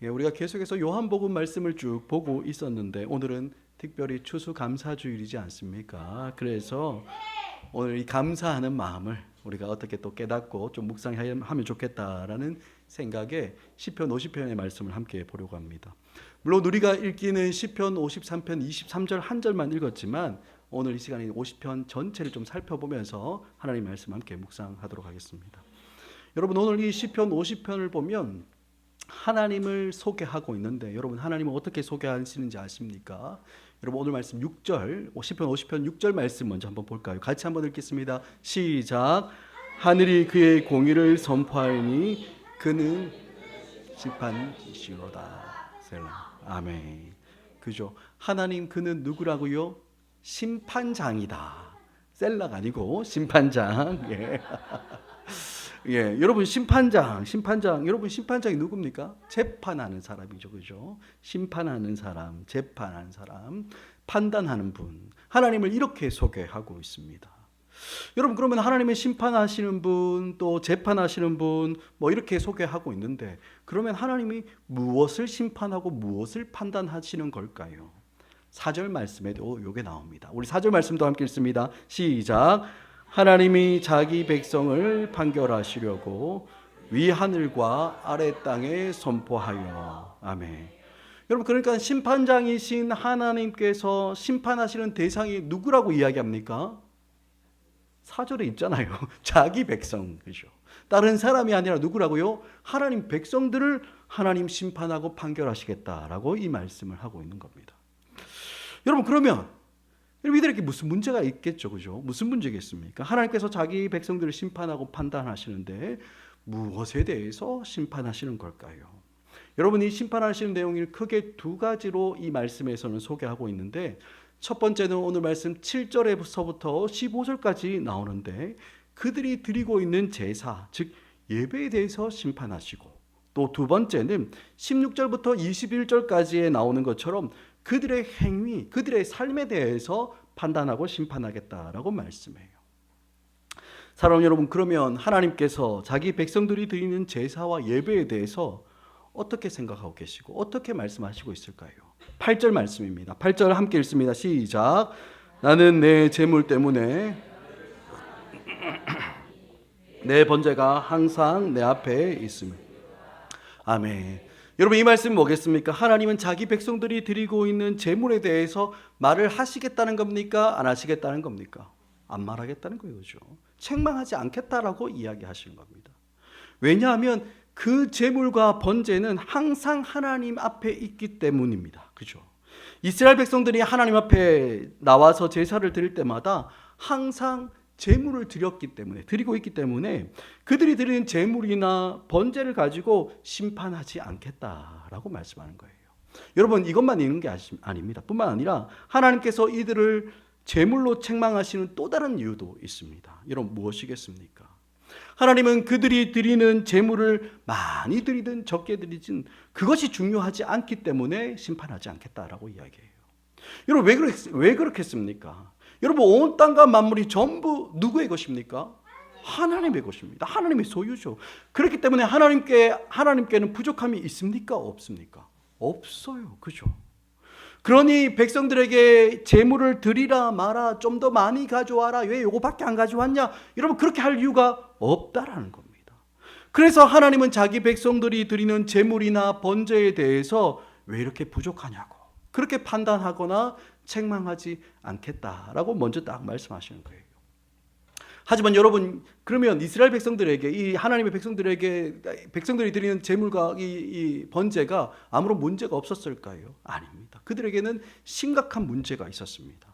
우리가 계속해서 요한복음 말씀을 쭉 보고 있었는데 오늘은 특별히 추수감사주일이지 않습니까? 그래서 오늘 이 감사하는 마음을 우리가 어떻게 또 깨닫고 좀 묵상하면 좋겠다라는 생각에 시편 50편의 말씀을 함께 보려고 합니다. 물론 우리가 읽기는 시편 53편 23절 한 절만 읽었지만 오늘 이 시간에 50편 전체를 좀 살펴보면서 하나님 말씀 함께 묵상하도록 하겠습니다. 여러분, 오늘 이 시편 50편을 보면 하나님을 소개하고 있는데 여러분, 하나님은 어떻게 소개하시는지 아십니까? 여러분, 오늘 말씀 6절 시편 50편 6절 말씀 먼저 한번 볼까요? 같이 한번 읽겠습니다. 시작. 하늘이 그의 공의를 선포하니 그는 심판이시로다. 셀라. 아멘. 그죠? 하나님, 그는 누구라고요? 심판장이다. 셀라가 아니고 심판장. 예. 여러분, 심판장, 여러분, 심판장이 누굽니까? 재판하는 사람이죠, 그죠? 심판하는 사람, 재판하는 사람, 판단하는 분. 하나님을 이렇게 소개하고 있습니다. 여러분, 그러면 하나님의 심판하시는 분, 또 재판하시는 분, 뭐 이렇게 소개하고 있는데, 그러면 하나님이 무엇을 심판하고 무엇을 판단하시는 걸까요? 4절 말씀에도 이게 나옵니다. 우리 4절 말씀도 함께 읽습니다. 시작. 하나님이 자기 백성을 판결하시려고 위 하늘과 아래 땅에 선포하여. 아멘. 여러분, 그러니까 심판장이신 하나님께서 심판하시는 대상이 누구라고 이야기합니까? 4절에 있잖아요. 자기 백성, 그죠? 다른 사람이 아니라 누구라고요? 하나님 백성들을 하나님 심판하고 판결하시겠다라고 이 말씀을 하고 있는 겁니다. 여러분, 그러면 이들에게 무슨 문제가 있겠죠, 그죠? 무슨 문제겠습니까? 하나님께서 자기 백성들을 심판하고 판단하시는데 무엇에 대해서 심판하시는 걸까요? 여러분, 이 심판하시는 내용을 크게 두 가지로 이 말씀에서는 소개하고 있는데, 첫 번째는 오늘 말씀 7절에서부터 15절까지 나오는데 그들이 드리고 있는 제사, 즉 예배에 대해서 심판하시고, 또 두 번째는 16절부터 21절까지에 나오는 것처럼 그들의 행위, 그들의 삶에 대해서 판단하고 심판하겠다라고 말씀해요. 사랑하는 여러분, 그러면 하나님께서 자기 백성들이 드리는 제사와 예배에 대해서 어떻게 생각하고 계시고 어떻게 말씀하시고 있을까요? 8절 말씀입니다. 8절 함께 읽습니다. 시작. 나는 내 재물 때문에 내 번제가 항상 내 앞에 있습니다. 아멘. 여러분, 이 말씀이 뭐겠습니까? 하나님은 자기 백성들이 드리고 있는 제물에 대해서 말을 하시겠다는 겁니까? 안 하시겠다는 겁니까? 안 말하겠다는 거죠. 책망하지 않겠다라고 이야기하시는 겁니다. 왜냐하면 그 제물과 번제는 항상 하나님 앞에 있기 때문입니다. 그죠? 이스라엘 백성들이 하나님 앞에 나와서 제사를 드릴 때마다 항상 제물을 드리고 있기 때문에 그들이 드리는 제물이나 번제를 가지고 심판하지 않겠다라고 말씀하는 거예요. 여러분, 이것만 있는 게 아닙니다. 뿐만 아니라 하나님께서 이들을 제물로 책망하시는 또 다른 이유도 있습니다. 여러분, 무엇이겠습니까? 하나님은 그들이 드리는 제물을 많이 드리든 적게 드리든 그것이 중요하지 않기 때문에 심판하지 않겠다라고 이야기해요. 여러분, 왜 그렇겠습니까? 여러분, 온 땅과 만물이 전부 누구의 것입니까? 하나님의 것입니다. 하나님의 소유죠. 그렇기 때문에 하나님께는 부족함이 있습니까? 없습니까? 없어요. 그죠? 그러니 백성들에게 제물을 드리라 마라, 좀 더 많이 가져와라, 왜 요거밖에 안 가져왔냐? 여러분, 그렇게 할 이유가 없다라는 겁니다. 그래서 하나님은 자기 백성들이 드리는 제물이나 번제에 대해서 왜 이렇게 부족하냐고 그렇게 판단하거나 책망하지 않겠다라고 먼저 딱 말씀하시는 거예요. 하지만 여러분, 그러면 이스라엘 백성들에게, 이 하나님의 백성들이 드리는 제물과 이 번제가 아무런 문제가 없었을까요? 아닙니다. 그들에게는 심각한 문제가 있었습니다.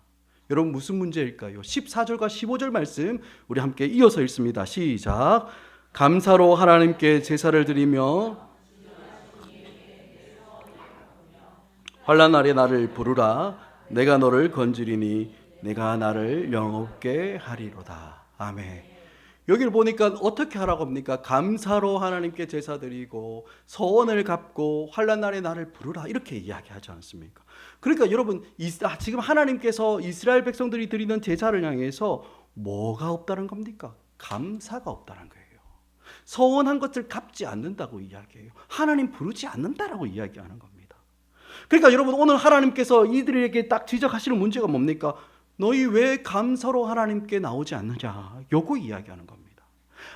여러분, 무슨 문제일까요? 14절과 15절 말씀 우리 함께 이어서 읽습니다. 시작. 감사로 하나님께 제사를 드리며 환난 날에 나를 부르라. 내가 너를 건지리니 내가 나를 영업게 하리로다. 아멘. 여기를 보니까 어떻게 하라고 합니까? 감사로 하나님께 제사 드리고 서원을 갚고 환난 날에 나를 부르라, 이렇게 이야기하지 않습니까? 그러니까 여러분, 지금 하나님께서 이스라엘 백성들이 드리는 제사를 향해서 뭐가 없다는 겁니까? 감사가 없다는 거예요. 서원한 것을 갚지 않는다고 이야기해요. 하나님 부르지 않는다라고 이야기하는 겁니다. 그러니까 여러분, 오늘 하나님께서 이들에게 딱 지적하시는 문제가 뭡니까? 너희 왜 감사로 하나님께 나오지 않느냐, 요거 이야기하는 겁니다.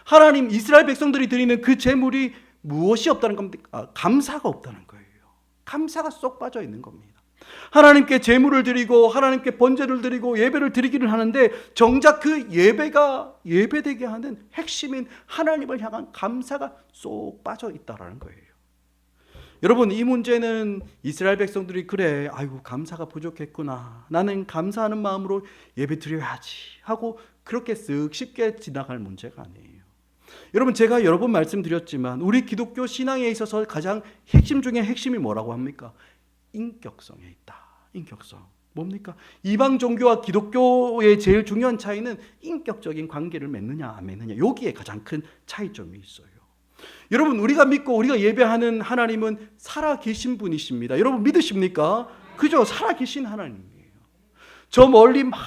하나님, 이스라엘 백성들이 드리는 그 제물이 무엇이 없다는 겁니까? 감사가 없다는 거예요. 감사가 쏙 빠져 있는 겁니다. 하나님께 제물을 드리고 하나님께 번제를 드리고 예배를 드리기를 하는데, 정작 그 예배가 예배되게 하는 핵심인 하나님을 향한 감사가 쏙 빠져 있다라는 거예요. 여러분, 이 문제는 이스라엘 백성들이 그래, 아이고 감사가 부족했구나, 나는 감사하는 마음으로 예배 드려야지 하고 그렇게 쓱 쉽게 지나갈 문제가 아니에요. 여러분, 제가 여러 번 말씀드렸지만 우리 기독교 신앙에 있어서 가장 핵심 중에 핵심이 뭐라고 합니까? 인격성에 있다. 인격성. 뭡니까? 이방 종교와 기독교의 제일 중요한 차이는 인격적인 관계를 맺느냐 안 맺느냐, 여기에 가장 큰 차이점이 있어요. 여러분, 우리가 믿고 우리가 예배하는 하나님은 살아계신 분이십니다. 여러분 믿으십니까? 그죠? 살아계신 하나님이에요. 저 멀리 막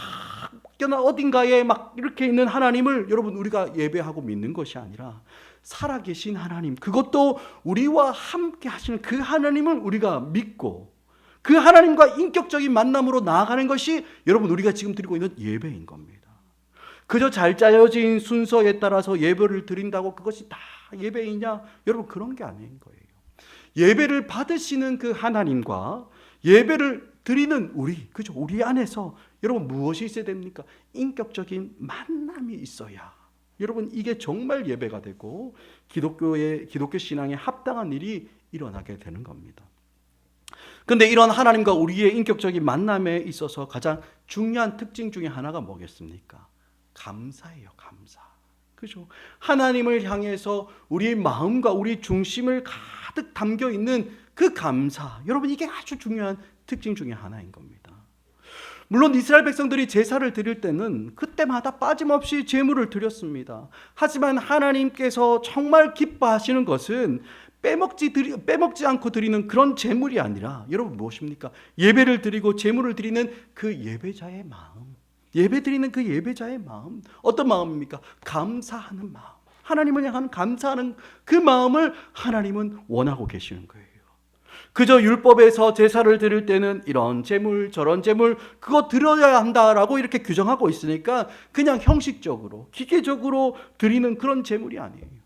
어딘가에 막 이렇게 있는 하나님을 여러분 우리가 예배하고 믿는 것이 아니라 살아계신 하나님, 그것도 우리와 함께 하시는 그 하나님을 우리가 믿고 그 하나님과 인격적인 만남으로 나아가는 것이 여러분 우리가 지금 드리고 있는 예배인 겁니다. 그저 잘 짜여진 순서에 따라서 예배를 드린다고 그것이 다 예배이냐? 여러분, 그런 게 아닌 거예요. 예배를 받으시는 그 하나님과 예배를 드리는 우리, 그죠? 우리 안에서 여러분 무엇이 있어야 됩니까? 인격적인 만남이 있어야 여러분 이게 정말 예배가 되고 기독교 신앙에 합당한 일이 일어나게 되는 겁니다. 그런데 이런 하나님과 우리의 인격적인 만남에 있어서 가장 중요한 특징 중에 하나가 뭐겠습니까? 감사예요. 감사. 그죠? 하나님을 향해서 우리의 마음과 우리 중심을 가득 담겨 있는 그 감사, 여러분 이게 아주 중요한 특징 중에 하나인 겁니다. 물론 이스라엘 백성들이 제사를 드릴 때는 그때마다 빠짐없이 제물을 드렸습니다. 하지만 하나님께서 정말 기뻐하시는 것은 빼먹지 않고 드리는 그런 제물이 아니라 여러분 무엇입니까? 예배를 드리고 제물을 드리는 그 예배자의 마음, 예배 드리는 그 예배자의 마음, 어떤 마음입니까? 감사하는 마음, 하나님을 향한 감사하는 그 마음을 하나님은 원하고 계시는 거예요. 그저 율법에서 제사를 드릴 때는 이런 제물 저런 제물 그거 드려야 한다라고 이렇게 규정하고 있으니까 그냥 형식적으로 기계적으로 드리는 그런 제물이 아니에요.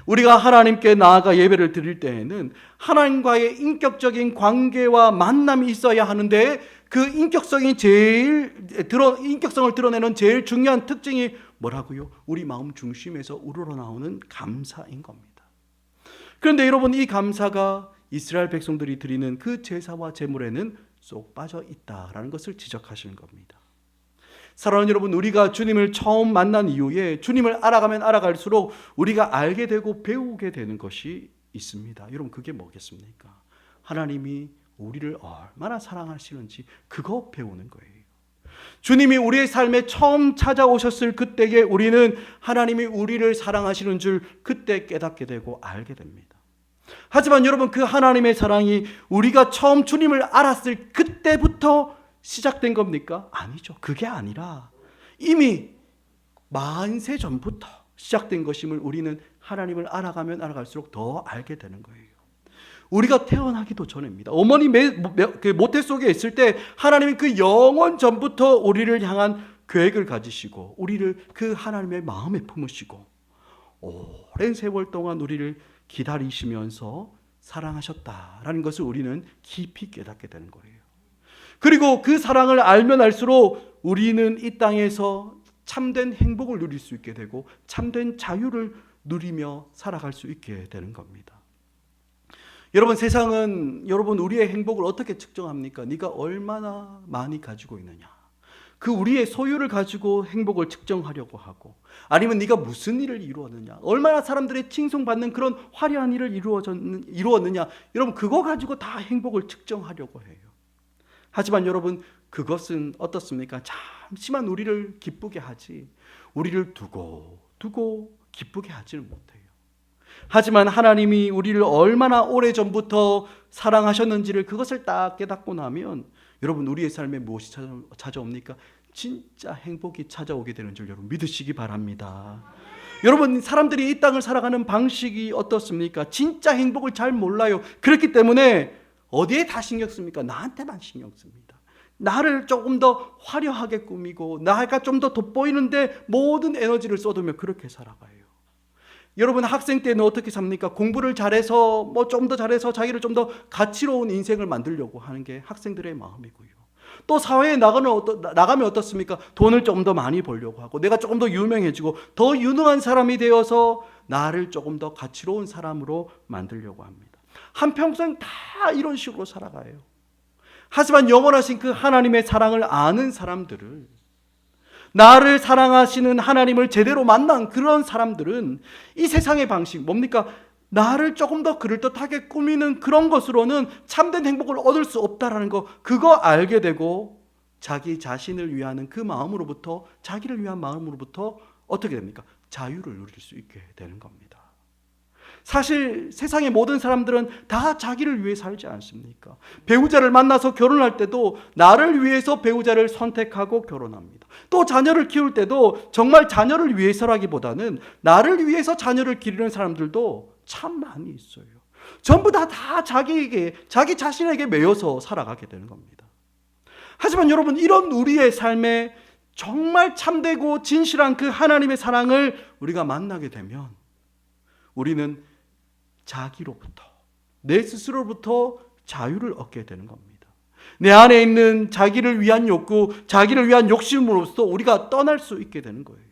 우리가 하나님께 나아가 예배를 드릴 때에는 하나님과의 인격적인 관계와 만남이 있어야 하는데, 그 인격성을 드러내는 제일 중요한 특징이 뭐라고요? 우리 마음 중심에서 우러나오는 감사인 겁니다. 그런데 여러분, 이 감사가 이스라엘 백성들이 드리는 그 제사와 제물에는 쏙 빠져 있다라는 것을 지적하시는 겁니다. 사랑하는 여러분, 우리가 주님을 처음 만난 이후에 주님을 알아가면 알아갈수록 우리가 알게 되고 배우게 되는 것이 있습니다. 여러분, 그게 뭐겠습니까? 하나님이 우리를 얼마나 사랑하시는지 그거 배우는 거예요. 주님이 우리의 삶에 처음 찾아오셨을 그때에 우리는 하나님이 우리를 사랑하시는 줄 그때 깨닫게 되고 알게 됩니다. 하지만 여러분, 그 하나님의 사랑이 우리가 처음 주님을 알았을 그때부터 시작된 겁니까? 아니죠. 그게 아니라 이미 만세 전부터 시작된 것임을 우리는 하나님을 알아가면 알아갈수록 더 알게 되는 거예요. 우리가 태어나기도 전입니다. 어머니 모태 속에 있을 때 하나님이 그 영원 전부터 우리를 향한 계획을 가지시고 우리를 그 하나님의 마음에 품으시고 오랜 세월 동안 우리를 기다리시면서 사랑하셨다라는 것을 우리는 깊이 깨닫게 되는 거예요. 그리고 그 사랑을 알면 알수록 우리는 이 땅에서 참된 행복을 누릴 수 있게 되고 참된 자유를 누리며 살아갈 수 있게 되는 겁니다. 여러분, 세상은 여러분 우리의 행복을 어떻게 측정합니까? 네가 얼마나 많이 가지고 있느냐, 그 우리의 소유를 가지고 행복을 측정하려고 하고, 아니면 네가 무슨 일을 이루었느냐, 얼마나 사람들의 칭송받는 그런 화려한 일을 이루었느냐, 여러분 그거 가지고 다 행복을 측정하려고 해요. 하지만 여러분, 그것은 어떻습니까? 잠시만 우리를 기쁘게 하지 우리를 두고 기쁘게 하지는 못해요. 하지만 하나님이 우리를 얼마나 오래전부터 사랑하셨는지를 그것을 딱 깨닫고 나면 여러분 우리의 삶에 무엇이 찾아옵니까? 진짜 행복이 찾아오게 되는 줄 여러분 믿으시기 바랍니다. 여러분, 사람들이 이 땅을 살아가는 방식이 어떻습니까? 진짜 행복을 잘 몰라요. 그렇기 때문에 어디에 다 신경 씁니까? 나한테만 신경 씁니다. 나를 조금 더 화려하게 꾸미고 나가 좀 더 돋보이는데 모든 에너지를 쏟으며 그렇게 살아가요. 여러분, 학생 때는 어떻게 삽니까? 공부를 잘해서 좀 더 잘해서 자기를 좀 더 가치로운 인생을 만들려고 하는 게 학생들의 마음이고요. 또 사회에 나가면 어떻습니까? 돈을 좀 더 많이 벌려고 하고 내가 조금 더 유명해지고 더 유능한 사람이 되어서 나를 조금 더 가치로운 사람으로 만들려고 합니다. 한평생 다 이런 식으로 살아가요. 하지만 영원하신 그 하나님의 사랑을 아는 사람들을, 나를 사랑하시는 하나님을 제대로 만난 그런 사람들은 이 세상의 방식 뭡니까? 나를 조금 더 그럴듯하게 꾸미는 그런 것으로는 참된 행복을 얻을 수 없다라는 거, 그거 알게 되고 자기 자신을 위하는 그 마음으로부터, 자기를 위한 마음으로부터 어떻게 됩니까? 자유를 누릴 수 있게 되는 겁니다. 사실 세상의 모든 사람들은 다 자기를 위해 살지 않습니까? 배우자를 만나서 결혼할 때도 나를 위해서 배우자를 선택하고 결혼합니다. 또 자녀를 키울 때도 정말 자녀를 위해서라기보다는 나를 위해서 자녀를 기르는 사람들도 참 많이 있어요. 전부 다 자기 자신에게 매여서 살아가게 되는 겁니다. 하지만 여러분, 이런 우리의 삶에 정말 참되고 진실한 그 하나님의 사랑을 우리가 만나게 되면 우리는 자기로부터, 내 스스로부터 자유를 얻게 되는 겁니다. 내 안에 있는 자기를 위한 욕구, 자기를 위한 욕심으로서 우리가 떠날 수 있게 되는 거예요.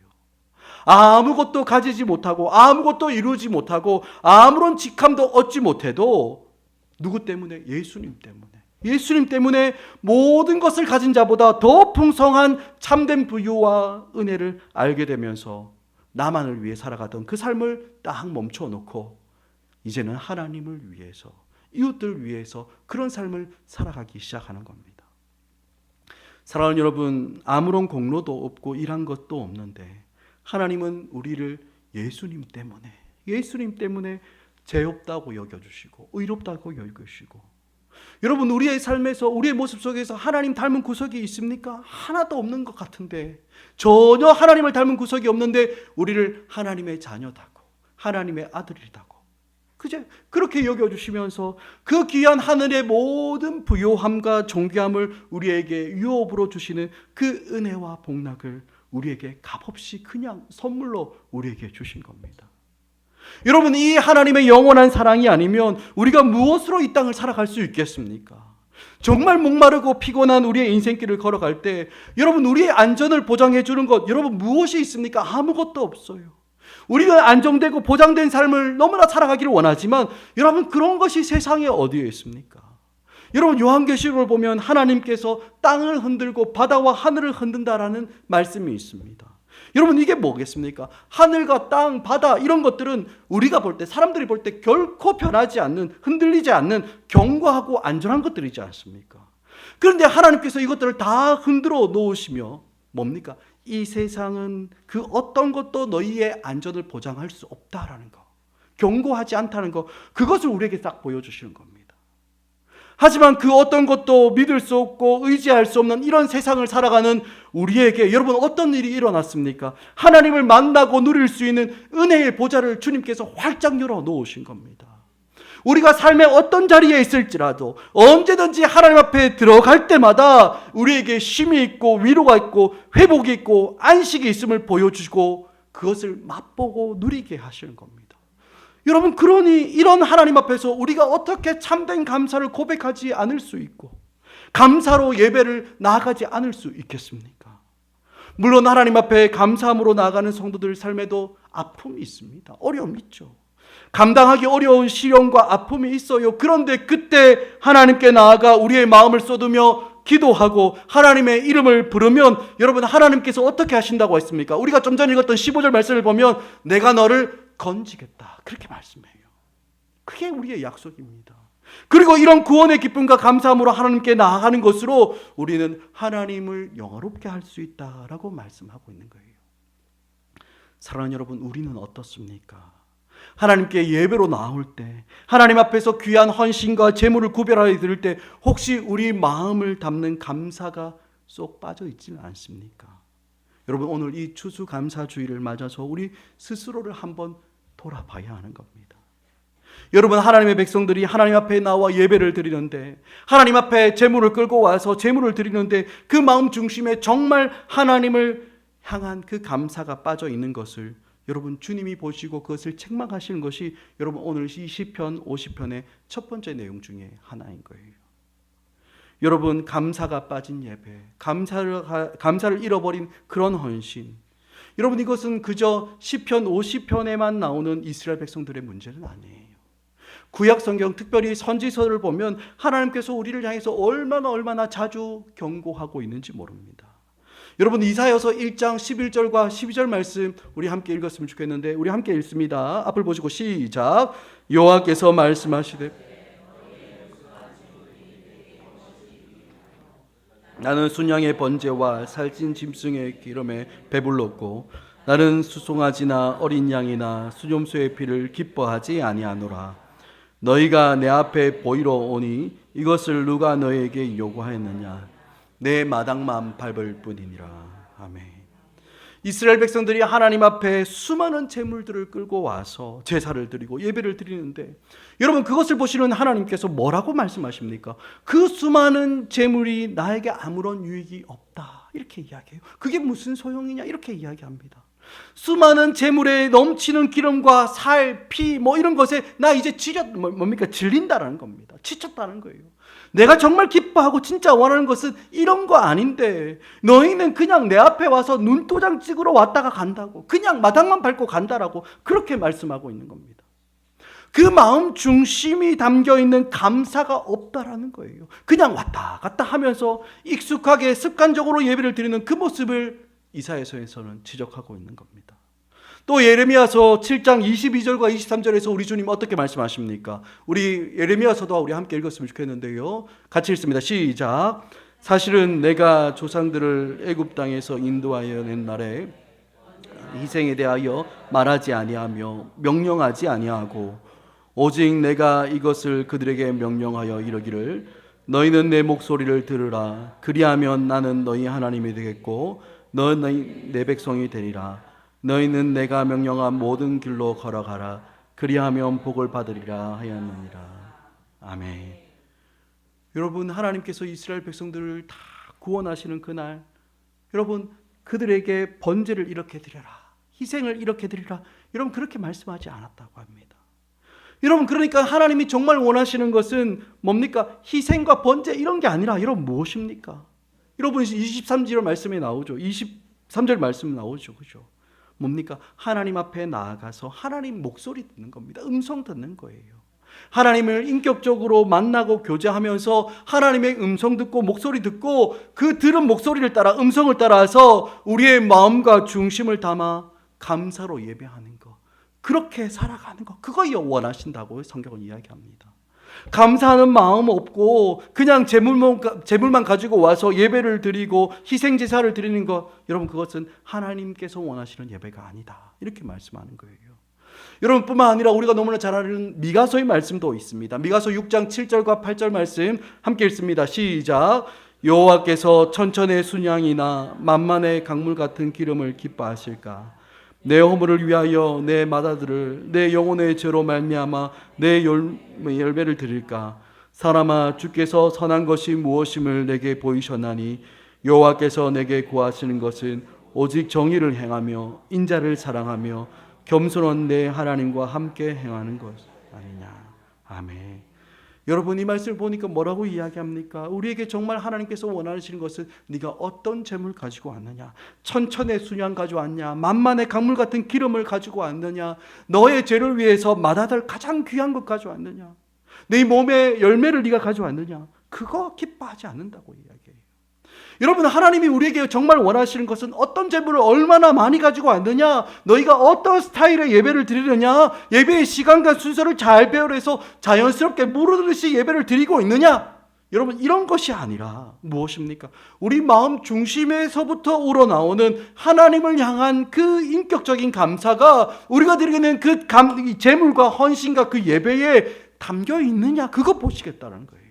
아무것도 가지지 못하고 아무것도 이루지 못하고 아무런 직함도 얻지 못해도 누구 때문에? 예수님 때문에. 예수님 때문에 모든 것을 가진 자보다 더 풍성한 참된 부유와 은혜를 알게 되면서 나만을 위해 살아가던 그 삶을 딱 멈춰놓고 이제는 하나님을 위해서, 이웃들을 위해서 그런 삶을 살아가기 시작하는 겁니다. 사랑하는 여러분, 아무런 공로도 없고 일한 것도 없는데 하나님은 우리를 예수님 때문에 죄 없다고 여겨주시고 의롭다고 여겨주시고, 여러분, 우리의 삶에서, 우리의 모습 속에서 하나님 닮은 구석이 있습니까? 하나도 없는 것 같은데, 전혀 하나님을 닮은 구석이 없는데 우리를 하나님의 자녀다고, 하나님의 아들이라고 그렇게 여겨주시면서 그 귀한 하늘의 모든 부요함과 존귀함을 우리에게 유업으로 주시는 그 은혜와 복락을 우리에게 값없이 그냥 선물로 우리에게 주신 겁니다. 여러분, 이 하나님의 영원한 사랑이 아니면 우리가 무엇으로 이 땅을 살아갈 수 있겠습니까? 정말 목마르고 피곤한 우리의 인생길을 걸어갈 때 여러분, 우리의 안전을 보장해 주는 것, 여러분, 무엇이 있습니까? 아무것도 없어요. 우리가 안정되고 보장된 삶을 너무나 살아가기를 원하지만 여러분, 그런 것이 세상에 어디에 있습니까? 여러분, 요한계시록을 보면 하나님께서 땅을 흔들고 바다와 하늘을 흔든다라는 말씀이 있습니다. 여러분, 이게 뭐겠습니까? 하늘과 땅, 바다 이런 것들은 우리가 볼 때, 사람들이 볼 때 결코 변하지 않는, 흔들리지 않는 견고하고 안전한 것들이지 않습니까? 그런데 하나님께서 이것들을 다 흔들어 놓으시며 뭡니까? 이 세상은 그 어떤 것도 너희의 안전을 보장할 수 없다라는 거, 견고하지 않다는 거, 그것을 우리에게 딱 보여주시는 겁니다. 하지만 그 어떤 것도 믿을 수 없고 의지할 수 없는 이런 세상을 살아가는 우리에게 여러분, 어떤 일이 일어났습니까? 하나님을 만나고 누릴 수 있는 은혜의 보좌를 주님께서 활짝 열어 놓으신 겁니다. 우리가 삶의 어떤 자리에 있을지라도 언제든지 하나님 앞에 들어갈 때마다 우리에게 쉼이 있고 위로가 있고 회복이 있고 안식이 있음을 보여주시고 그것을 맛보고 누리게 하시는 겁니다. 여러분, 그러니 이런 하나님 앞에서 우리가 어떻게 참된 감사를 고백하지 않을 수 있고 감사로 예배를 나아가지 않을 수 있겠습니까? 물론 하나님 앞에 감사함으로 나아가는 성도들 삶에도 아픔이 있습니다. 어려움이 있죠. 감당하기 어려운 시련과 아픔이 있어요. 그런데 그때 하나님께 나아가 우리의 마음을 쏟으며 기도하고 하나님의 이름을 부르면 여러분, 하나님께서 어떻게 하신다고 했습니까? 우리가 좀 전에 읽었던 15절 말씀을 보면 내가 너를 건지겠다, 그렇게 말씀해요. 그게 우리의 약속입니다. 그리고 이런 구원의 기쁨과 감사함으로 하나님께 나아가는 것으로 우리는 하나님을 영화롭게 할 수 있다라고 말씀하고 있는 거예요. 사랑하는 여러분, 우리는 어떻습니까? 하나님께 예배로 나올 때, 하나님 앞에서 귀한 헌신과 제물을 구별하여 드릴 때 혹시 우리 마음을 담는 감사가 쏙 빠져 있지는 않습니까? 여러분 오늘 이 추수감사주의를 맞아서 우리 스스로를 한번 돌아봐야 하는 겁니다. 여러분 하나님의 백성들이 하나님 앞에 나와 예배를 드리는데 하나님 앞에 제물을 끌고 와서 제물을 드리는데 그 마음 중심에 정말 하나님을 향한 그 감사가 빠져 있는 것을 여러분 주님이 보시고 그것을 책망하시는 것이 여러분 오늘 이 시편 50편의 첫 번째 내용 중에 하나인 거예요. 여러분 감사가 빠진 예배, 감사를 잃어버린 그런 헌신, 여러분 이것은 그저 시편 50편에만 나오는 이스라엘 백성들의 문제는 아니에요. 구약 성경 특별히 선지서를 보면 하나님께서 우리를 향해서 얼마나 자주 경고하고 있는지 모릅니다. 여러분 이사야서 1장 11절과 12절 말씀 우리 함께 읽었으면 좋겠는데 우리 함께 읽습니다. 앞을 보시고 시작. 여호와께서 말씀하시되 나는 순양의 번제와 살찐 짐승의 기름에 배불렀고 나는 수송아지나 어린 양이나 수염소의 피를 기뻐하지 아니하노라. 너희가 내 앞에 보이러 오니 이것을 누가 너희에게 요구하였느냐. 내 마당만 밟을 뿐이니라. 아멘. 이스라엘 백성들이 하나님 앞에 수많은 제물들을 끌고 와서 제사를 드리고 예배를 드리는데 여러분 그것을 보시는 하나님께서 뭐라고 말씀하십니까? 그 수많은 제물이 나에게 아무런 유익이 없다 이렇게 이야기해요. 그게 무슨 소용이냐 이렇게 이야기합니다. 수많은 제물에 넘치는 기름과 살, 피 이런 것에 나 이제 질린다라는 겁니다. 지쳤다는 거예요. 내가 정말 기뻐하고 진짜 원하는 것은 이런 거 아닌데 너희는 그냥 내 앞에 와서 눈도장 찍으러 왔다가 간다고, 그냥 마당만 밟고 간다라고 그렇게 말씀하고 있는 겁니다. 그 마음 중심이 담겨있는 감사가 없다라는 거예요. 그냥 왔다 갔다 하면서 익숙하게 습관적으로 예배를 드리는 그 모습을 이사야서에서는 지적하고 있는 겁니다. 또 예레미야서 7장 22절과 23절에서 우리 주님 어떻게 말씀하십니까? 우리 예레미야서도 우리 함께 읽었으면 좋겠는데요. 같이 읽습니다. 시작. 사실은 내가 조상들을 애굽 땅에서 인도하여 낸 날에 희생에 대하여 말하지 아니하며 명령하지 아니하고 오직 내가 이것을 그들에게 명령하여 이르기를 너희는 내 목소리를 들으라. 그리하면 나는 너희 하나님이 되겠고 너희 내 백성이 되리라. 너희는 내가 명령한 모든 길로 걸어가라. 그리하면 복을 받으리라 하였느니라. 아멘. 여러분 하나님께서 이스라엘 백성들을 다 구원하시는 그날 여러분 그들에게 번제를 이렇게 드려라. 희생을 이렇게 드리라. 여러분 그렇게 말씀하지 않았다고 합니다. 여러분 그러니까 하나님이 정말 원하시는 것은 뭡니까? 희생과 번제 이런 게 아니라 여러분 무엇입니까? 여러분 23절 말씀에 나오죠. 23절 말씀 나오죠. 그죠? 뭡니까? 하나님 앞에 나아가서 하나님 목소리 듣는 겁니다. 음성 듣는 거예요. 하나님을 인격적으로 만나고 교제하면서 하나님의 음성 듣고 목소리 듣고 그 들은 목소리를 따라 음성을 따라서 우리의 마음과 중심을 담아 감사로 예배하는 것, 그렇게 살아가는 것, 그거 원하신다고 성경은 이야기합니다. 감사하는 마음 없고 그냥 제물만 가지고 와서 예배를 드리고 희생제사를 드리는 것, 여러분 그것은 하나님께서 원하시는 예배가 아니다 이렇게 말씀하는 거예요. 여러분 뿐만 아니라 우리가 너무나 잘 아는 미가서의 말씀도 있습니다. 미가서 6장 7절과 8절 말씀 함께 읽습니다. 시작. 여호와께서 천천의 순양이나 만만의 강물 같은 기름을 기뻐하실까? 내 허물을 위하여 내 마다들을 내 영혼의 죄로 말미암아 내 열매를 드릴까? 사람아 주께서 선한 것이 무엇임을 내게 보이셨나니 여호와께서 내게 구하시는 것은 오직 정의를 행하며 인자를 사랑하며 겸손한 내 하나님과 함께 행하는 것 아니냐. 아멘. 여러분 이 말씀을 보니까 뭐라고 이야기합니까? 우리에게 정말 하나님께서 원하시는 것은 네가 어떤 재물 가지고 왔느냐, 천천의 순양 가지고 왔냐, 만만의 강물 같은 기름을 가지고 왔느냐, 너의 죄를 위해서 마다들 가장 귀한 것 가지고 왔느냐, 네 몸의 열매를 네가 가지고 왔느냐, 그거 기뻐하지 않는다고 이야기해요. 여러분 하나님이 우리에게 정말 원하시는 것은 어떤 제물을 얼마나 많이 가지고 왔느냐, 너희가 어떤 스타일의 예배를 드리느냐, 예배의 시간과 순서를 잘 배열해서 자연스럽게 무르듯이 예배를 드리고 있느냐, 여러분 이런 것이 아니라 무엇입니까? 우리 마음 중심에서부터 우러나오는 하나님을 향한 그 인격적인 감사가 우리가 드리는 그 제물과 헌신과 그 예배에 담겨 있느냐, 그거 보시겠다는 거예요.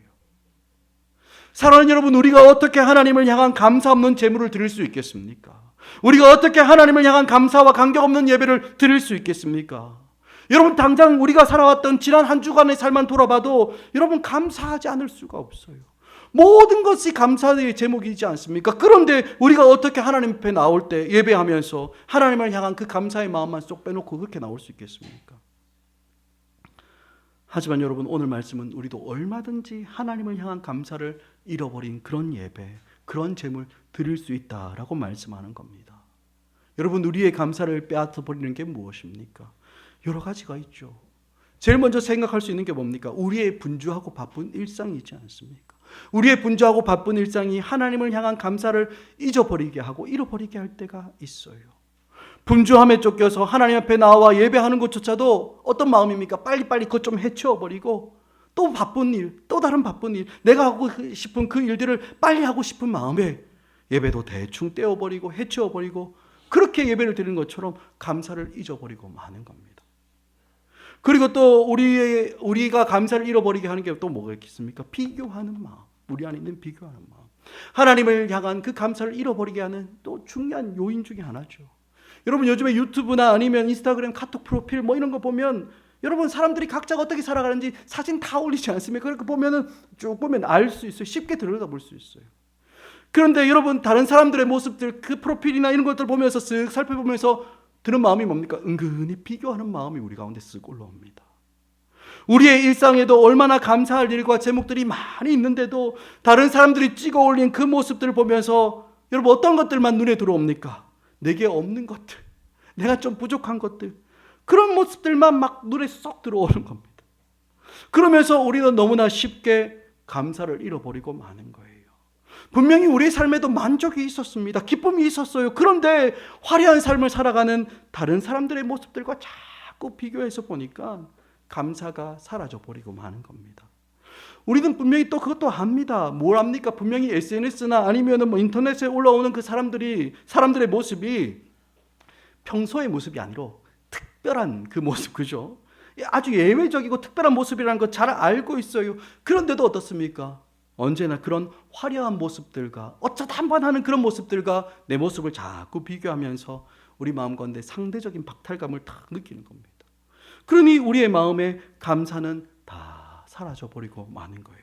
사랑하는 여러분, 우리가 어떻게 하나님을 향한 감사 없는 제물을 드릴 수 있겠습니까? 우리가 어떻게 하나님을 향한 감사와 간격 없는 예배를 드릴 수 있겠습니까? 여러분, 당장 우리가 살아왔던 지난 한 주간의 삶만 돌아봐도 여러분, 감사하지 않을 수가 없어요. 모든 것이 감사의 제목이지 않습니까? 그런데 우리가 어떻게 하나님 앞에 나올 때 예배하면서 하나님을 향한 그 감사의 마음만 쏙 빼놓고 그렇게 나올 수 있겠습니까? 하지만 여러분, 오늘 말씀은 우리도 얼마든지 하나님을 향한 감사를 잃어버린 그런 예배, 그런 제물 드릴 수 있다라고 말씀하는 겁니다. 여러분, 우리의 감사를 빼앗아버리는 게 무엇입니까? 여러 가지가 있죠. 제일 먼저 생각할 수 있는 게 뭡니까? 우리의 분주하고 바쁜 일상이지 않습니까? 우리의 분주하고 바쁜 일상이 하나님을 향한 감사를 잊어버리게 하고 잃어버리게 할 때가 있어요. 분주함에 쫓겨서 하나님 앞에 나와 예배하는 것조차도 어떤 마음입니까? 빨리빨리 그것 좀 해치워버리고 또 바쁜 일, 또 다른 바쁜 일, 내가 하고 싶은 그 일들을 빨리 하고 싶은 마음에 예배도 대충 떼어버리고 해치워버리고 그렇게 예배를 드리는 것처럼 감사를 잊어버리고 마는 겁니다. 그리고 또 우리가 감사를 잃어버리게 하는 게 또 뭐가 있겠습니까? 비교하는 마음. 우리 안에 있는 비교하는 마음. 하나님을 향한 그 감사를 잃어버리게 하는 또 중요한 요인 중에 하나죠. 여러분, 요즘에 유튜브나 아니면 인스타그램, 카톡 프로필 뭐 이런 거 보면 여러분, 사람들이 각자가 어떻게 살아가는지 사진 다 올리지 않습니까? 그렇게 보면은 쭉 보면 알 수 있어요. 쉽게 들여다볼 수 있어요. 그런데 여러분, 다른 사람들의 모습들, 그 프로필이나 이런 것들 보면서 쓱 살펴보면서 드는 마음이 뭡니까? 은근히 비교하는 마음이 우리 가운데 쓱 올라옵니다. 우리의 일상에도 얼마나 감사할 일과 제목들이 많이 있는데도 다른 사람들이 찍어 올린 그 모습들을 보면서 여러분, 어떤 것들만 눈에 들어옵니까? 내게 없는 것들, 내가 좀 부족한 것들, 그런 모습들만 막 눈에 쏙 들어오는 겁니다. 그러면서 우리는 너무나 쉽게 감사를 잃어버리고 마는 거예요. 분명히 우리의 삶에도 만족이 있었습니다. 기쁨이 있었어요. 그런데 화려한 삶을 살아가는 다른 사람들의 모습들과 자꾸 비교해서 보니까 감사가 사라져버리고 마는 겁니다. 우리는 분명히 또 그것도 압니다. 뭘 압니까? 분명히 SNS나 아니면 뭐 인터넷에 올라오는 그 사람들의 모습이 평소의 모습이 아니라 특별한 그 모습, 그죠? 아주 예외적이고 특별한 모습이라는 거 잘 알고 있어요. 그런데도 어떻습니까? 언제나 그런 화려한 모습들과 어쩌다 한 번 하는 그런 모습들과 내 모습을 자꾸 비교하면서 우리 마음 가운데 상대적인 박탈감을 딱 느끼는 겁니다. 그러니 우리의 마음의 감사는 다 사라져버리고 마는 거예요.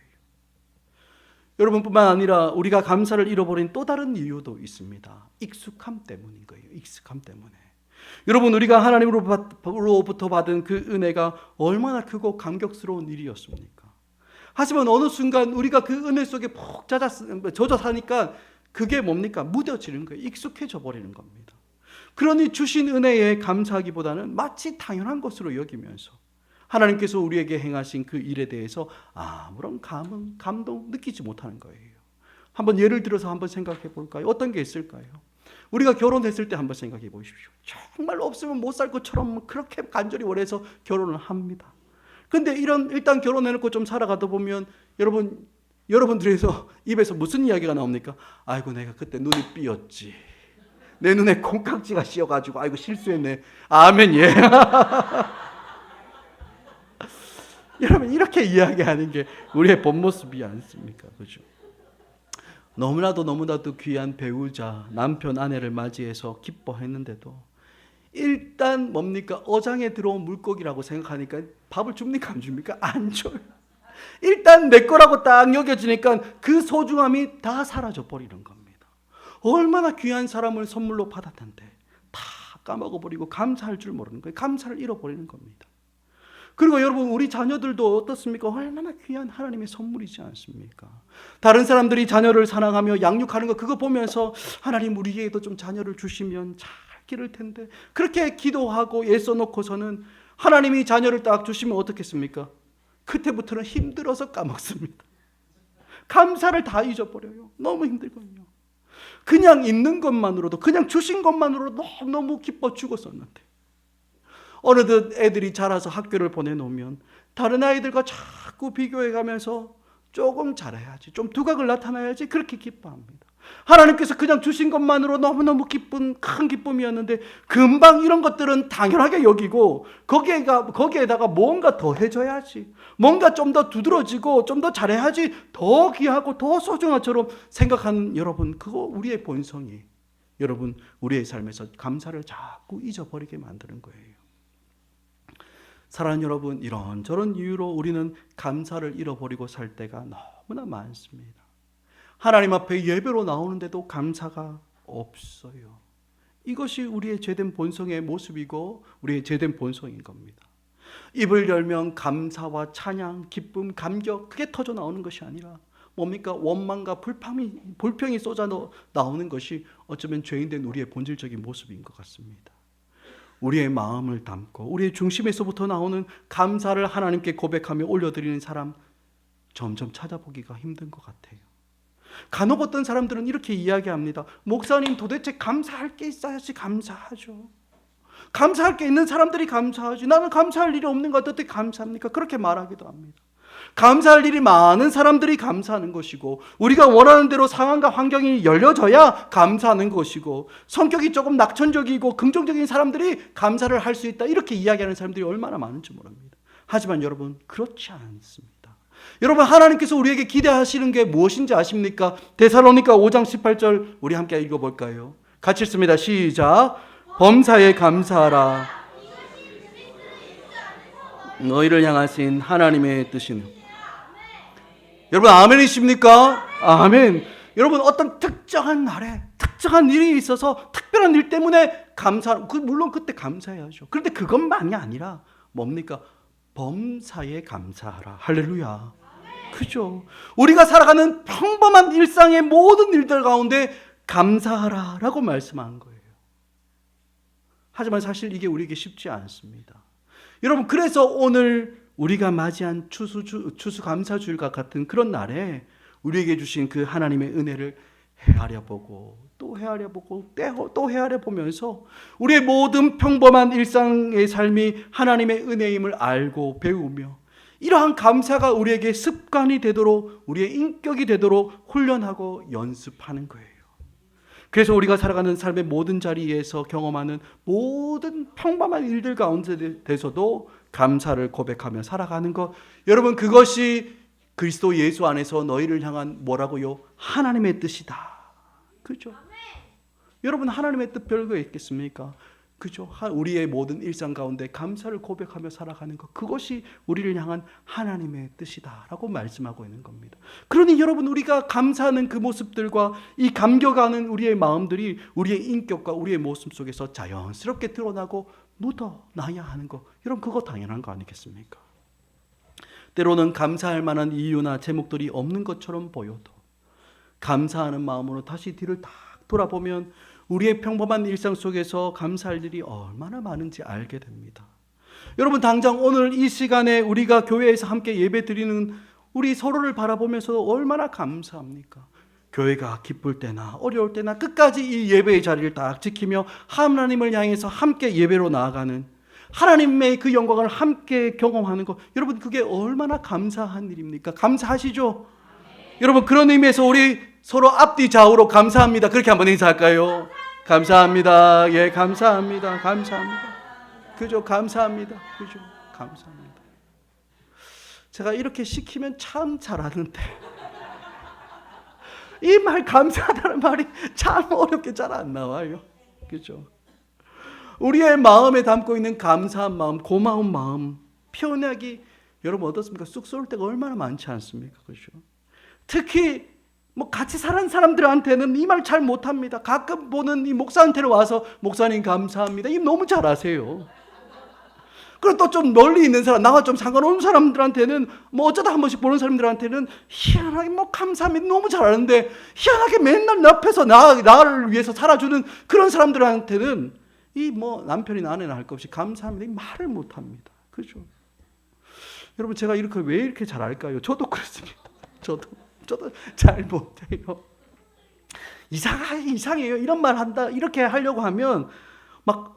여러분뿐만 아니라 우리가 감사를 잃어버린 또 다른 이유도 있습니다. 익숙함 때문인 거예요. 익숙함 때문에. 여러분, 우리가 하나님으로부터 받은 그 은혜가 얼마나 크고 감격스러운 일이었습니까? 하지만 어느 순간 우리가 그 은혜 속에 푹 젖어 사니까 그게 뭡니까? 무뎌지는 거예요. 익숙해져 버리는 겁니다. 그러니 주신 은혜에 감사하기보다는 마치 당연한 것으로 여기면서 하나님께서 우리에게 행하신 그 일에 대해서 아무런 감동 느끼지 못하는 거예요. 한번 예를 들어서 한번 생각해 볼까요? 어떤 게 있을까요? 우리가 결혼했을 때 한번 생각해 보십시오. 정말 없으면 못 살 것처럼 그렇게 간절히 원해서 결혼을 합니다. 근데 일단 결혼해놓고 좀 살아가다 보면 여러분들에서 입에서 무슨 이야기가 나옵니까? 아이고, 내가 그때 눈이 삐었지. 내 눈에 콩깍지가 씌어가지고 아이고 실수했네. 아멘. 예. 여러분, 이렇게 이야기하는 게 우리의 본 모습이 않습니까? 그렇죠? 너무나도 귀한 배우자, 남편, 아내를 맞이해서 기뻐했는데도 일단 뭡니까? 어장에 들어온 물고기라고 생각하니까 밥을 줍니까? 안 줍니까? 안 줘요. 일단 내 거라고 딱 여겨지니까 그 소중함이 다 사라져 버리는 겁니다. 얼마나 귀한 사람을 선물로 받았는데 다 까먹어버리고 감사할 줄 모르는 거예요. 감사를 잃어버리는 겁니다. 그리고 여러분, 우리 자녀들도 어떻습니까? 얼마나 귀한 하나님의 선물이지 않습니까? 다른 사람들이 자녀를 사랑하며 양육하는 거 그거 보면서 하나님, 우리에게도 좀 자녀를 주시면 잘 기를 텐데, 그렇게 기도하고 애써놓고서는 하나님이 자녀를 딱 주시면 어떻겠습니까? 그때부터는 힘들어서 까먹습니다. 감사를 다 잊어버려요. 너무 힘들거든요. 그냥 있는 것만으로도, 그냥 주신 것만으로도 너무 기뻐 죽었었는데 어느덧 애들이 자라서 학교를 보내놓으면 다른 아이들과 자꾸 비교해가면서 조금 잘해야지, 좀 두각을 나타내야지 그렇게 기뻐합니다. 하나님께서 그냥 주신 것만으로 너무너무 기쁜 큰 기쁨이었는데 금방 이런 것들은 당연하게 여기고 거기에다가 뭔가 더 해줘야지, 뭔가 좀 더 두드러지고 좀 더 잘해야지 더 귀하고 더 소중한처럼 생각하는 여러분, 그거 우리의 본성이 여러분, 우리의 삶에서 감사를 자꾸 잊어버리게 만드는 거예요. 사랑하는 여러분, 이런저런 이유로 우리는 감사를 잃어버리고 살 때가 너무나 많습니다. 하나님 앞에 예배로 나오는데도 감사가 없어요. 이것이 우리의 죄된 본성의 모습이고 우리의 죄된 본성인 겁니다. 입을 열면 감사와 찬양, 기쁨, 감격 그게 터져 나오는 것이 아니라 뭡니까? 원망과 불평이 쏟아 나오는 것이 어쩌면 죄인된 우리의 본질적인 모습인 것 같습니다. 우리의 마음을 담고 우리의 중심에서부터 나오는 감사를 하나님께 고백하며 올려드리는 사람 점점 찾아보기가 힘든 것 같아요. 간혹 어떤 사람들은 이렇게 이야기합니다. 목사님, 도대체 감사할 게 있어야지 감사하죠. 감사할 게 있는 사람들이 감사하지. 나는 감사할 일이 없는 것 어떻게 감사합니까? 그렇게 말하기도 합니다. 감사할 일이 많은 사람들이 감사하는 것이고, 우리가 원하는 대로 상황과 환경이 열려져야 감사하는 것이고, 성격이 조금 낙천적이고 긍정적인 사람들이 감사를 할 수 있다, 이렇게 이야기하는 사람들이 얼마나 많은지 모릅니다. 하지만 여러분, 그렇지 않습니다. 여러분, 하나님께서 우리에게 기대하시는 게 무엇인지 아십니까? 데살로니가 5장 18절 우리 함께 읽어볼까요? 같이 읽습니다. 시작. 범사에 감사하라. 너희를 향하신 하나님의 뜻이는. 여러분, 아멘이십니까? 아멘. 여러분, 어떤 특정한 날에 특정한 일이 있어서 특별한 일 때문에 물론 그때 감사해야죠. 그런데 그것만이 아니라 뭡니까? 범사에 감사하라. 할렐루야. 그죠? 우리가 살아가는 평범한 일상의 모든 일들 가운데 감사하라라고 말씀한 거예요. 하지만 사실 이게 우리에게 쉽지 않습니다. 여러분, 그래서 오늘 우리가 맞이한 추수감사주일과 같은 그런 날에 우리에게 주신 그 하나님의 은혜를 헤아려보고 또 헤아려보고 또 헤아려보면서 우리의 모든 평범한 일상의 삶이 하나님의 은혜임을 알고 배우며 이러한 감사가 우리에게 습관이 되도록, 우리의 인격이 되도록 훈련하고 연습하는 거예요. 그래서 우리가 살아가는 삶의 모든 자리에서 경험하는 모든 평범한 일들 가운데서도 감사를 고백하며 살아가는 것, 여러분, 그것이 그리스도 예수 안에서 너희를 향한 뭐라고요? 하나님의 뜻이다. 그죠? 여러분, 하나님의 뜻 별거 있겠습니까? 그죠? 우리의 모든 일상 가운데 감사를 고백하며 살아가는 것, 그것이 우리를 향한 하나님의 뜻이다라고 말씀하고 있는 겁니다. 그러니 여러분, 우리가 감사하는 그 모습들과 이 감격하는 우리의 마음들이 우리의 인격과 우리의 모습 속에서 자연스럽게 드러나고 묻어나야 하는 것, 여러분, 그거 당연한 거 아니겠습니까? 때로는 감사할 만한 이유나 제목들이 없는 것처럼 보여도 감사하는 마음으로 다시 뒤를 딱 돌아보면 우리의 평범한 일상 속에서 감사할 일이 얼마나 많은지 알게 됩니다. 여러분, 당장 오늘 이 시간에 우리가 교회에서 함께 예배 드리는 우리 서로를 바라보면서 얼마나 감사합니까? 교회가 기쁠 때나 어려울 때나 끝까지 이 예배의 자리를 딱 지키며 하나님을 향해서 함께 예배로 나아가는 하나님의 그 영광을 함께 경험하는 것, 여러분, 그게 얼마나 감사한 일입니까? 감사하시죠? 여러분, 그런 의미에서 우리 서로 앞뒤 좌우로 감사합니다. 그렇게 한번 인사할까요? 감사합니다. 예, 감사합니다. 감사합니다. 그죠? 감사합니다. 그죠? 감사합니다. 제가 이렇게 시키면 참 잘하는데 이 말 감사하다는 말이 참 어렵게 잘 안 나와요. 그죠? 우리의 마음에 담고 있는 감사한 마음, 고마운 마음 표현하기, 여러분 어떻습니까? 쑥스러울 때가 얼마나 많지 않습니까? 그죠? 특히 같이 사는 사람들한테는 이 말 잘 못합니다. 가끔 보는 이 목사한테는 와서 목사님 감사합니다, 이 너무 잘하세요. 그리고 또 좀 멀리 있는 사람, 나와 좀 상관없는 사람들한테는 어쩌다 한 번씩 보는 사람들한테는 희한하게 감사합니다 너무 잘하는데, 희한하게 맨날 내 앞에서 나를 위해서 살아주는 그런 사람들한테는 이 남편이나 아내나 할 것 없이 감사합니다 이 말을 못합니다. 그죠? 여러분, 제가 왜 이렇게 잘할까요? 저도 그렇습니다. 저도 잘 못해요. 이상해요. 이런 말 한다, 이렇게 하려고 하면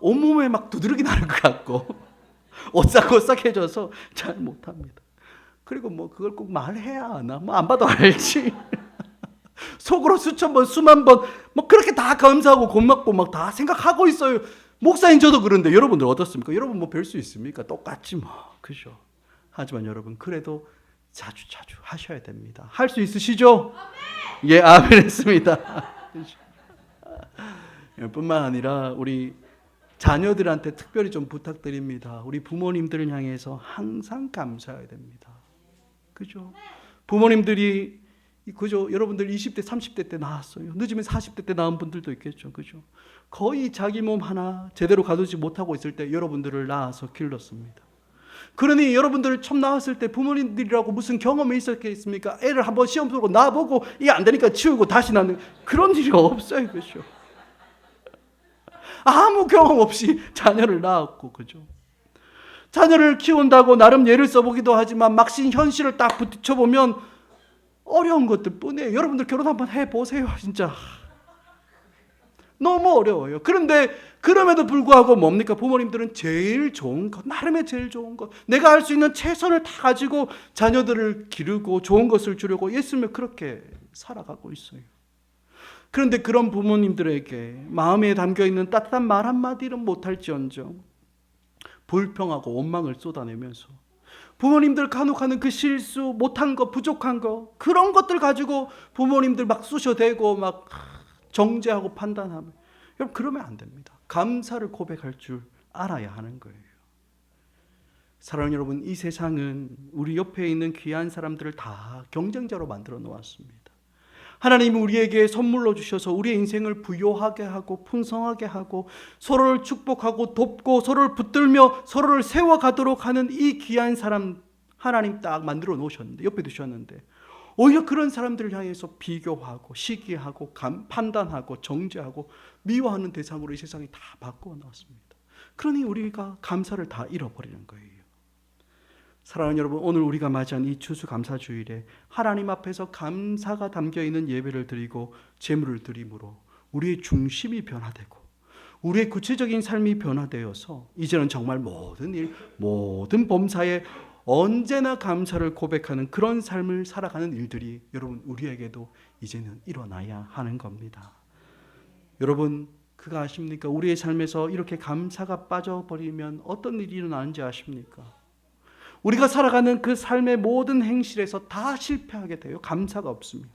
온몸에 두드러기 나는 것 같고 오싹오싹해져서 잘 못합니다. 그리고 그걸 꼭 말해야 하나? 안 봐도 알지. 속으로 수천 번, 수만 번 그렇게 다 감사하고 고맙고 다 생각하고 있어요. 목사님, 저도 그런데 여러분들 어떻습니까? 여러분 별 수 있습니까? 똑같지 그죠? 하지만 여러분, 그래도 자주 하셔야 됩니다. 할 수 있으시죠? 아멘. 예, 아멘 했습니다. 뿐만 아니라 우리 자녀들한테 특별히 좀 부탁드립니다. 우리 부모님들을 향해서 항상 감사해야 됩니다. 그죠? 부모님들이 그죠? 여러분들 20대, 30대 때 낳았어요. 늦으면 40대 때 낳은 분들도 있겠죠. 그죠? 거의 자기 몸 하나 제대로 가두지 못하고 있을 때 여러분들을 낳아서 길렀습니다. 그러니 여러분들 처음 나왔을 때 부모님들이라고 무슨 경험이 있었겠습니까? 애를 한번 시험 보고 낳아보고 이게 안 되니까 치우고 다시 낳는 그런 일이 없어요. 그죠? 아무 경험 없이 자녀를 낳았고, 그죠? 자녀를 키운다고 나름 예를 써보기도 하지만 막신 현실을 딱 부딪혀보면 어려운 것들 뿐이에요. 여러분들 결혼 한번 해보세요. 진짜 너무 어려워요. 그런데 그럼에도 불구하고 뭡니까? 부모님들은 제일 좋은 것, 나름의 제일 좋은 것, 내가 할 수 있는 최선을 다 가지고 자녀들을 기르고 좋은 것을 주려고 예수님은 그렇게 살아가고 있어요. 그런데 그런 부모님들에게 마음에 담겨있는 따뜻한 말 한마디는 못할지언정 불평하고 원망을 쏟아내면서 부모님들 간혹하는 그 실수, 못한 거, 부족한 거, 그런 것들 가지고 부모님들 막 쑤셔대고 막 정죄하고 판단하면, 여러분 그러면 안 됩니다. 감사를 고백할 줄 알아야 하는 거예요. 사랑하는 여러분, 이 세상은 우리 옆에 있는 귀한 사람들을 다 경쟁자로 만들어 놓았습니다. 하나님이 우리에게 선물로 주셔서 우리의 인생을 부요하게 하고 풍성하게 하고 서로를 축복하고 돕고 서로를 붙들며 서로를 세워가도록 하는 이 귀한 사람 하나님 딱 만들어 놓으셨는데, 옆에 두셨는데 오히려 그런 사람들을 향해서 비교하고 시기하고 판단하고 정죄하고 미워하는 대상으로 이 세상이 다 바꾸어 놨습니다. 그러니 우리가 감사를 다 잃어버리는 거예요. 사랑하는 여러분, 오늘 우리가 맞이한 이 추수감사주일에 하나님 앞에서 감사가 담겨있는 예배를 드리고 제물을 드림으로 우리의 중심이 변화되고 우리의 구체적인 삶이 변화되어서 이제는 정말 모든 일, 모든 범사에 언제나 감사를 고백하는 그런 삶을 살아가는 일들이 여러분 우리에게도 이제는 일어나야 하는 겁니다. 여러분 그거 아십니까? 우리의 삶에서 이렇게 감사가 빠져버리면 어떤 일이 일어나는지 아십니까? 우리가 살아가는 그 삶의 모든 행실에서 다 실패하게 돼요. 감사가 없습니다.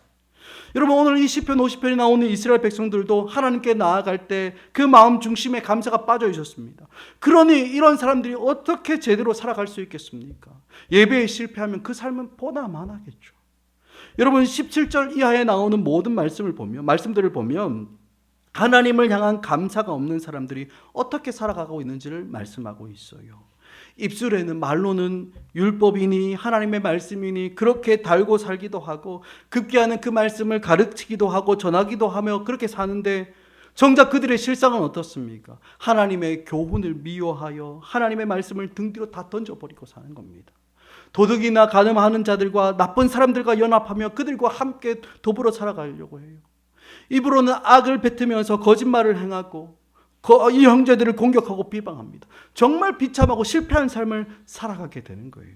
여러분 오늘 이 시편 50편에 나오는 이스라엘 백성들도 하나님께 나아갈 때 그 마음 중심에 감사가 빠져 있었습니다. 그러니 이런 사람들이 어떻게 제대로 살아갈 수 있겠습니까? 예배에 실패하면 그 삶은 보다 많아겠죠. 여러분 17절 이하에 나오는 모든 말씀들을 보면 하나님을 향한 감사가 없는 사람들이 어떻게 살아가고 있는지를 말씀하고 있어요. 입술에는 말로는 율법이니 하나님의 말씀이니 그렇게 달고 살기도 하고 급기야는 그 말씀을 가르치기도 하고 전하기도 하며 그렇게 사는데 정작 그들의 실상은 어떻습니까? 하나님의 교훈을 미워하여 하나님의 말씀을 등 뒤로 다 던져버리고 사는 겁니다. 도둑이나 간음하는 자들과 나쁜 사람들과 연합하며 그들과 함께 더불어 살아가려고 해요. 입으로는 악을 뱉으면서 거짓말을 행하고 이 형제들을 공격하고 비방합니다. 정말 비참하고 실패한 삶을 살아가게 되는 거예요.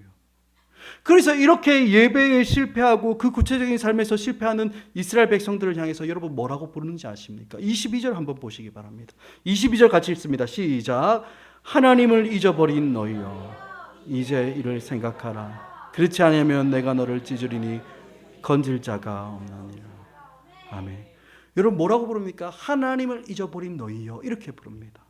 그래서 이렇게 예배에 실패하고 그 구체적인 삶에서 실패하는 이스라엘 백성들을 향해서 여러분 뭐라고 부르는지 아십니까? 22절 한번 보시기 바랍니다. 22절 같이 읽습니다. 시작. 하나님을 잊어버린 너희여 이제 이를 생각하라. 그렇지 않으면 내가 너를 찢으리니 건질 자가 없나니라. 아멘. 여러분 뭐라고 부릅니까? 하나님을 잊어버린 너희여 이렇게 부릅니다.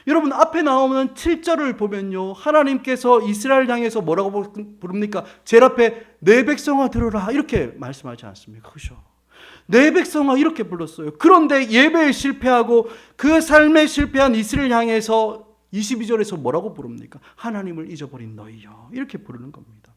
여러분 앞에 나오는 7절을 보면요, 하나님께서 이스라엘 향해서 뭐라고 부릅니까? 제일 앞에 내 백성아 들으라 이렇게 말씀하지 않습니까? 그렇죠? 내 백성아 이렇게 불렀어요. 그런데 예배에 실패하고 그 삶에 실패한 이스라엘 향해서 22절에서 뭐라고 부릅니까? 하나님을 잊어버린 너희여 이렇게 부르는 겁니다.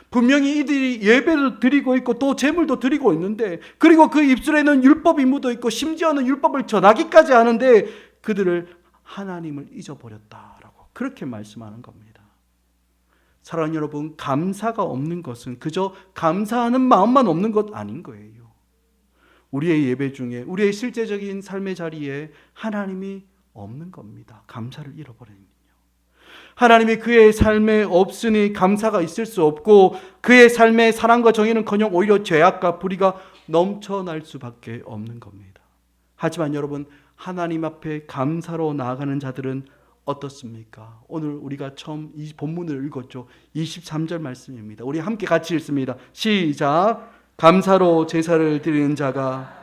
분명히 이들이 예배도 드리고 있고 또 제물도 드리고 있는데, 그리고 그 입술에는 율법이 묻어 있고 심지어는 율법을 전하기까지 하는데 그들을 하나님을 잊어버렸다라고 그렇게 말씀하는 겁니다. 사랑하는 여러분, 감사가 없는 것은 그저 감사하는 마음만 없는 것 아닌 거예요. 우리의 예배 중에 우리의 실제적인 삶의 자리에 하나님이 없는 겁니다. 감사를 잃어버리는 하나님이 그의 삶에 없으니 감사가 있을 수 없고 그의 삶의 사랑과 정의는커녕 오히려 죄악과 불의가 넘쳐날 수밖에 없는 겁니다. 하지만 여러분 하나님 앞에 감사로 나아가는 자들은 어떻습니까? 오늘 우리가 처음 이 본문을 읽었죠. 23절 말씀입니다. 우리 함께 같이 읽습니다. 시작. 감사로 제사를 드리는 자가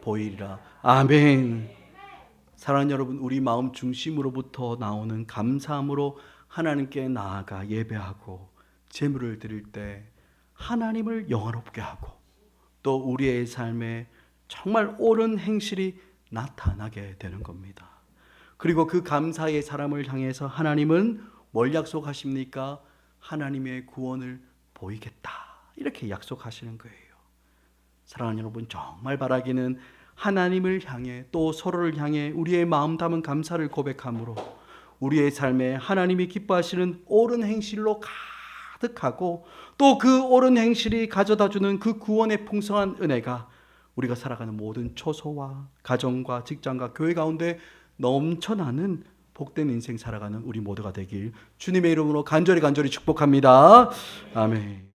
보이리라. 아멘. 사랑하는 여러분, 우리 마음 중심으로부터 나오는 감사함으로 하나님께 나아가 예배하고 제물을 드릴 때 하나님을 영화롭게 하고 또 우리의 삶에 정말 옳은 행실이 나타나게 되는 겁니다. 그리고 그 감사의 사람을 향해서 하나님은 뭘 약속하십니까? 하나님의 구원을 보이겠다, 이렇게 약속하시는 거예요. 사랑하는 여러분, 정말 바라기는 하나님을 향해 또 서로를 향해 우리의 마음 담은 감사를 고백함으로 우리의 삶에 하나님이 기뻐하시는 옳은 행실로 가득하고 또 그 옳은 행실이 가져다주는 그 구원의 풍성한 은혜가 우리가 살아가는 모든 처소와 가정과 직장과 교회 가운데 넘쳐나는 복된 인생 살아가는 우리 모두가 되길 주님의 이름으로 간절히 축복합니다. 아멘.